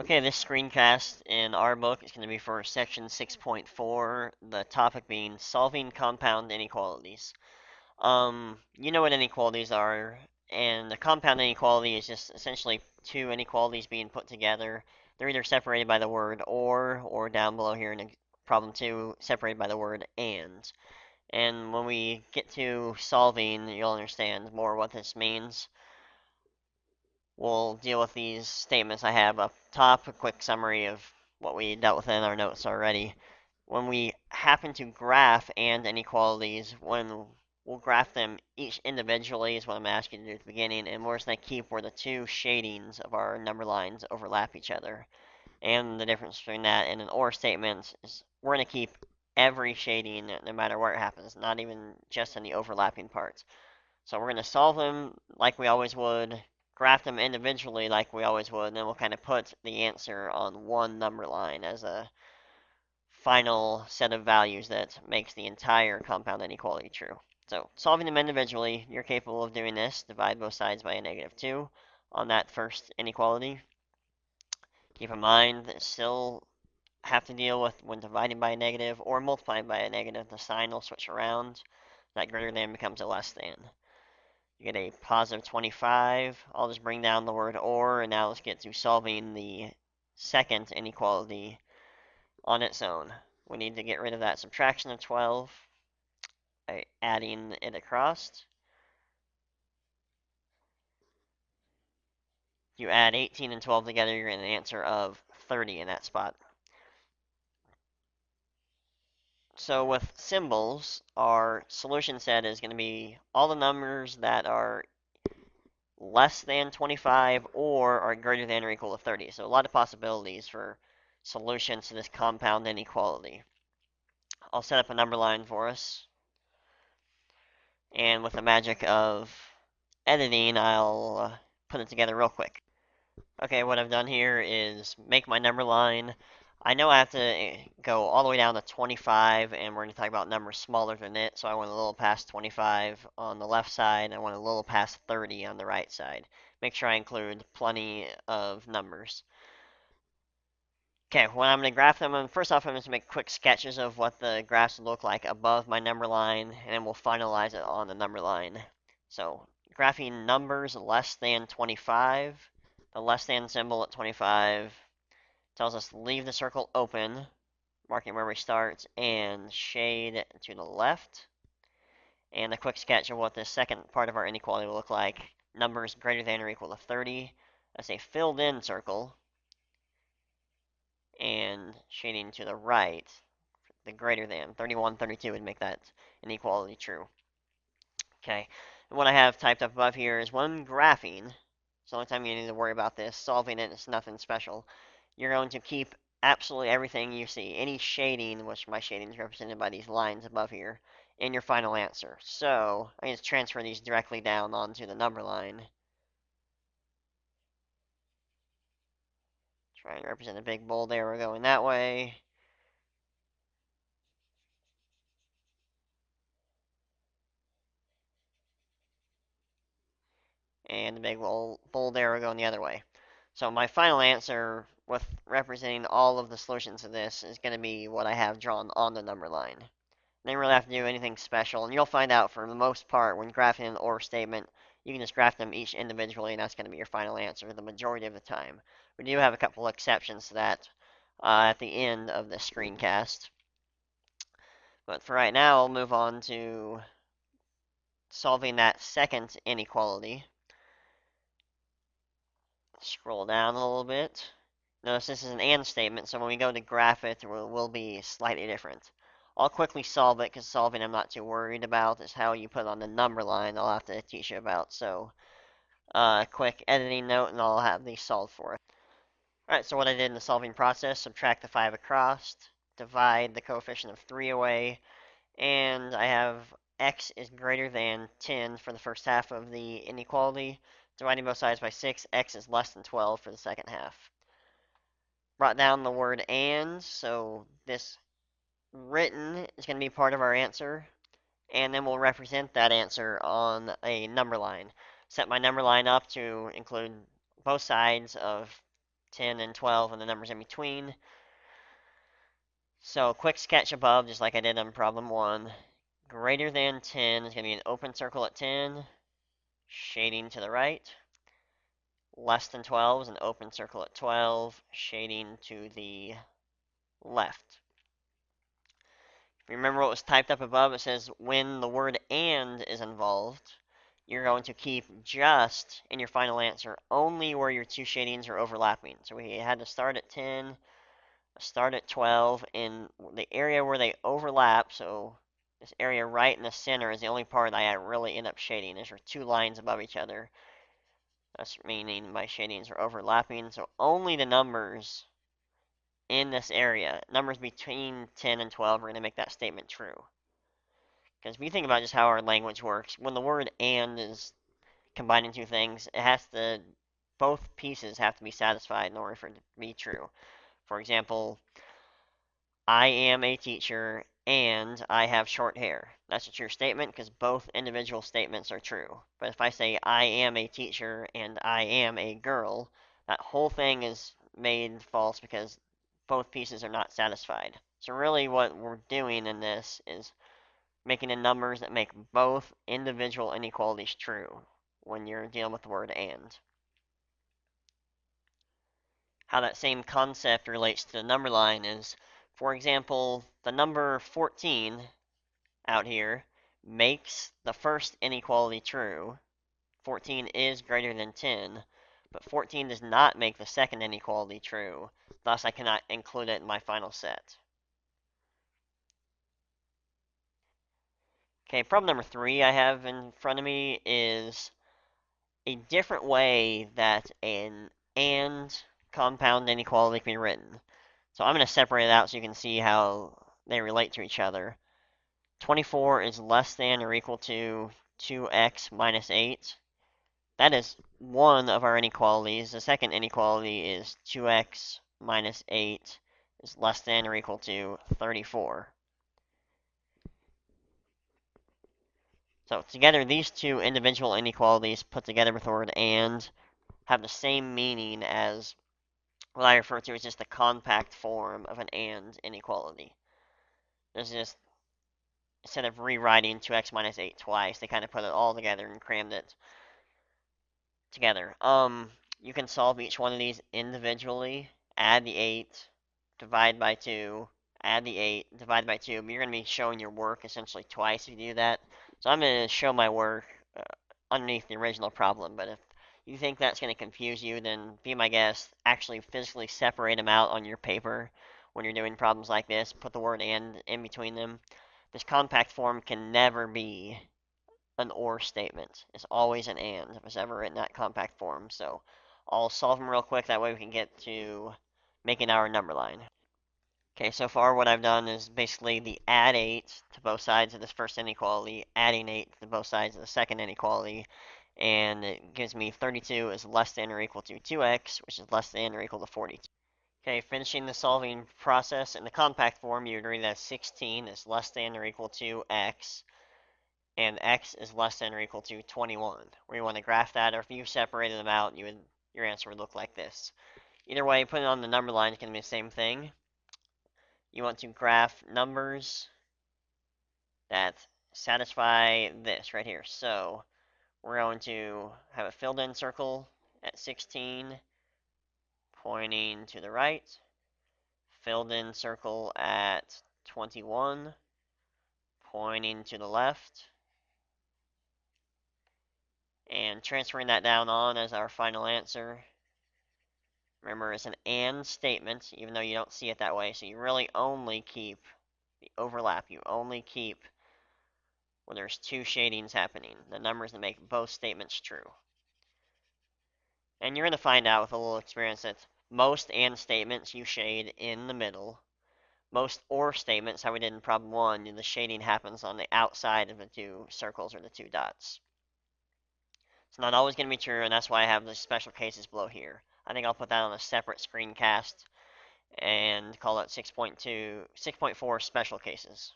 Okay, this screencast in our book is going to be for section 6.4, the topic being solving compound inequalities. You know what inequalities are, and a compound inequality is just essentially two inequalities being put together. They're either separated by the word or down below here in problem 2, separated by the word and. And when we get to solving, you'll understand more what this means. We'll deal with these statements I have up top, a quick summary of what we dealt with in our notes already. When we happen to graph and inequalities, when we'll graph them each individually is what I'm asking you to do at the beginning, and we're just going to keep where the two shadings of our number lines overlap each other. And the difference between that and an OR statement is we're going to keep every shading no matter where it happens, not even just in the overlapping parts. So we're going to solve them like we always would, graph them individually like we always would, and then we'll kind of put the answer on one number line as a final set of values that makes the entire compound inequality true. So solving them individually, you're capable of doing this. Divide both sides by a -2 on that first inequality. Keep in mind that still have to deal with when dividing by a negative or multiplying by a negative, the sign will switch around. That greater than becomes a less than. You get a positive 25. I'll just bring down the word or, and now let's get to solving the second inequality on its own. We need to get rid of that subtraction of 12 by adding it across. You add 18 and 12 together, you're going to get an answer of 30 in that spot. So with symbols, our solution set is going to be all the numbers that are less than 25 or are greater than or equal to 30. So a lot of possibilities for solutions to this compound inequality. I'll set up a number line for us. And with the magic of editing, I'll put it together real quick. Okay, what I've done here is make my number line. I know I have to go all the way down to 25, and we're going to talk about numbers smaller than it, so I went a little past 25 on the left side, and I went a little past 30 on the right side. Make sure I include plenty of numbers. Okay, when I'm going to graph them, first off, I'm going to make quick sketches of what the graphs look like above my number line, and then we'll finalize it on the number line. So, graphing numbers less than 25. The less than symbol at 25 tells us to leave the circle open, marking where we start, and shade to the left. And a quick sketch of what the second part of our inequality will look like. Numbers greater than or equal to 30. That's a filled in circle. And shading to the right, the greater than. 31, 32 would make that inequality true. Okay, and what I have typed up above here is when graphing, it's the only time you need to worry about this, solving it is nothing special. You're going to keep absolutely everything you see, any shading, which my shading is represented by these lines above here, in your final answer. So I can just transfer these directly down onto the number line. Try and represent a big bold arrow going that way. And the big bold arrow going the other way. So my final answer with representing all of the solutions to this is going to be what I have drawn on the number line. They don't really have to do anything special, and you'll find out for the most part when graphing an OR statement, you can just graph them each individually, and that's going to be your final answer the majority of the time. We do have a couple exceptions to that at the end of the screencast. But for right now, I'll move on to solving that second inequality. Scroll down a little bit. Notice this is an AND statement, so when we go to graph it, it will be slightly different. I'll quickly solve it, because solving I'm not too worried about. Is how you put on the number line I'll have to teach you about. So, quick editing note, and I'll have these solved for us. Alright, so what I did in the solving process, subtract the 5 across, divide the coefficient of 3 away, and I have x is greater than 10 for the first half of the inequality. Dividing both sides by 6, x is less than 12 for the second half. Brought down the word and, so this written is going to be part of our answer, and then we'll represent that answer on a number line. Set my number line up to include both sides of 10 and 12 and the numbers in between. So quick sketch above, just like I did on problem 1. Greater than 10 is going to be an open circle at 10, shading to the right. Less than 12 is an open circle at 12, shading to the left. If you remember what was typed up above, it says when the word and is involved, you're going to keep just in your final answer only where your two shadings are overlapping. So we had to start at 10, start at 12, in the area where they overlap, so this area right in the center is the only part I really end up shading. These are two lines above each other. That's meaning my shadings are overlapping, so only the numbers in this area, numbers between 10 and 12, are going to make that statement true. Because if you think about just how our language works, when the word and is combining two things, both pieces have to be satisfied in order for it to be true. For example, I am a teacher and I have short hair. That's a true statement because both individual statements are true. But if I say I am a teacher and I am a girl, that whole thing is made false because both pieces are not satisfied. So really what we're doing in this is making the numbers that make both individual inequalities true when you're dealing with the word and. How that same concept relates to the number line is, for example, the number 14 out here makes the first inequality true. 14 is greater than 10, but 14 does not make the second inequality true. Thus, I cannot include it in my final set. Okay, problem number 3 I have in front of me is a different way that an and compound inequality can be written. So I'm going to separate it out so you can see how they relate to each other. 24 is less than or equal to 2x minus 8. That is one of our inequalities. The second inequality is 2x minus 8 is less than or equal to 34. So together, these two individual inequalities put together with the word and have the same meaning as what I refer to as just the compact form of an and inequality. There's just, instead of rewriting 2x minus 8 twice, they kind of put it all together and crammed it together. You can solve each one of these individually, add the 8, divide by 2, add the 8, divide by 2, but you're going to be showing your work essentially twice if you do that. So I'm going to show my work underneath the original problem, but if you think that's going to confuse you, then be my guest, actually physically separate them out on your paper when you're doing problems like this, put the word and in between them. This compact form can never be an or statement. It's always an and if it's ever written that compact form. So I'll solve them real quick, that way we can get to making our number line. Okay, so far what I've done is basically the add 8 to both sides of this first inequality, adding 8 to both sides of the second inequality, and it gives me 32 is less than or equal to 2x, which is less than or equal to 42. Okay, finishing the solving process in the compact form, you would read that 16 is less than or equal to x, and x is less than or equal to 21. Where you want to graph that, or if you separated them out, your answer would look like this. Either way, putting it on the number line is going to be the same thing. You want to graph numbers that satisfy this right here. So we're going to have a filled in circle at 16 pointing to the right, filled in circle at 21 pointing to the left, and transferring that down on as our final answer. Remember, it's an and statement, even though you don't see it that way, so you really only keep the overlap. You only keep when there's two shadings happening, the numbers that make both statements true. And you're going to find out with a little experience that most and statements you shade in the middle. Most or statements, how we did in problem 1, the shading happens on the outside of the two circles or the two dots. It's not always going to be true, and that's why I have the special cases below here. I think I'll put that on a separate screencast and call it 6.4 special cases.